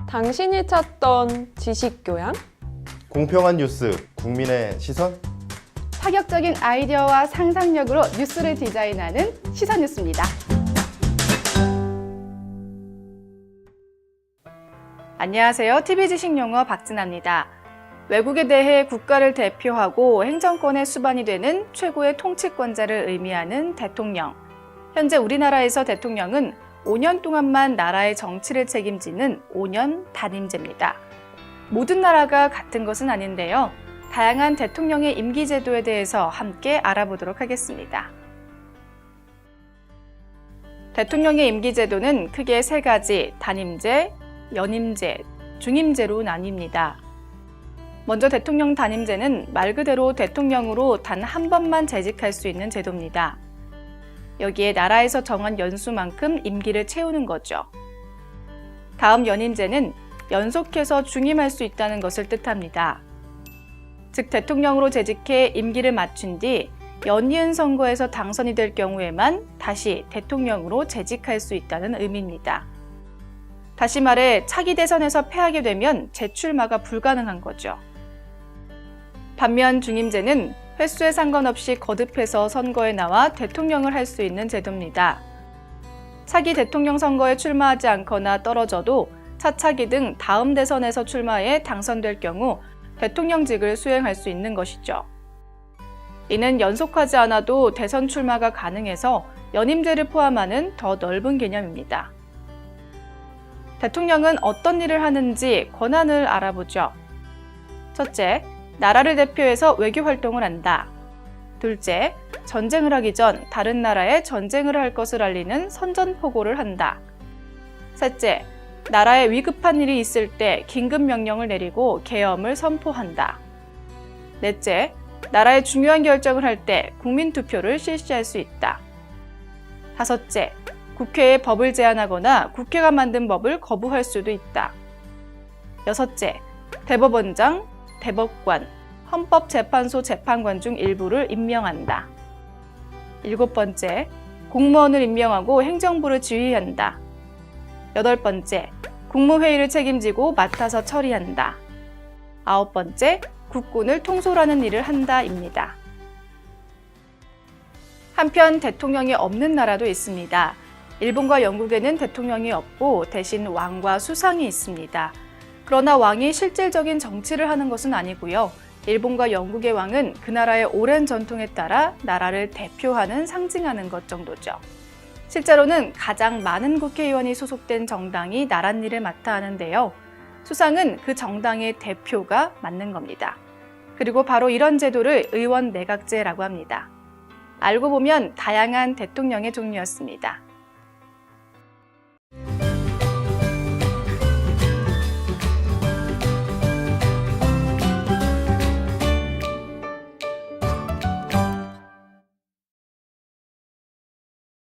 당신이 찾던 지식교양? 공평한 뉴스, 국민의 시선? 파격적인 아이디어와 상상력으로 뉴스를 디자인하는 시선뉴스입니다. 안녕하세요. TV지식용어 박진아입니다. 외국에 대해 국가를 대표하고 행정권의 수반이 되는 최고의 통치권자를 의미하는 대통령. 현재 우리나라에서 대통령은 5년 동안만 나라의 정치를 책임지는 5년 단임제입니다. 모든 나라가 같은 것은 아닌데요. 다양한 대통령의 임기 제도에 대해서 함께 알아보도록 하겠습니다. 대통령의 임기 제도는 크게 세 가지 단임제, 연임제, 중임제로 나뉩니다. 먼저 대통령 단임제는 말 그대로 대통령으로 단 한 번만 재직할 수 있는 제도입니다. 여기에 나라에서 정한 연수만큼 임기를 채우는 거죠. 다음 연임제는 연속해서 중임할 수 있다는 것을 뜻합니다. 즉 대통령으로 재직해 임기를 마친 뒤 연이은 선거에서 당선이 될 경우에만 다시 대통령으로 재직할 수 있다는 의미입니다. 다시 말해 차기 대선에서 패하게 되면 재출마가 불가능한 거죠. 반면 중임제는 횟수에 상관없이 거듭해서 선거에 나와 대통령을 할 수 있는 제도입니다. 차기 대통령 선거에 출마하지 않거나 떨어져도 차차기 등 다음 대선에서 출마해 당선될 경우 대통령직을 수행할 수 있는 것이죠. 이는 연속하지 않아도 대선 출마가 가능해서 연임제를 포함하는 더 넓은 개념입니다. 대통령은 어떤 일을 하는지 권한을 알아보죠. 첫째, 나라를 대표해서 외교 활동을 한다. 둘째, 전쟁을 하기 전 다른 나라에 전쟁을 할 것을 알리는 선전포고를 한다. 셋째, 나라에 위급한 일이 있을 때 긴급 명령을 내리고 계엄을 선포한다. 넷째, 나라의 중요한 결정을 할 때 국민투표를 실시할 수 있다. 다섯째, 국회에 법을 제안하거나 국회가 만든 법을 거부할 수도 있다. 여섯째, 대법원장, 대법관, 헌법재판소 재판관 중 일부를 임명한다. 일곱 번째, 공무원을 임명하고 행정부를 지휘한다. 여덟 번째, 국무회의를 책임지고 맡아서 처리한다. 아홉 번째, 국군을 통솔하는 일을 한다입니다. 한편 대통령이 없는 나라도 있습니다. 일본과 영국에는 대통령이 없고 대신 왕과 수상이 있습니다. 그러나 왕이 실질적인 정치를 하는 것은 아니고요. 일본과 영국의 왕은 그 나라의 오랜 전통에 따라 나라를 대표하는 상징하는 것 정도죠. 실제로는 가장 많은 국회의원이 소속된 정당이 나랏일을 맡아 하는데요. 수상은 그 정당의 대표가 맡는 겁니다. 그리고 바로 이런 제도를 의원 내각제라고 합니다. 알고 보면 다양한 대통령의 종류였습니다.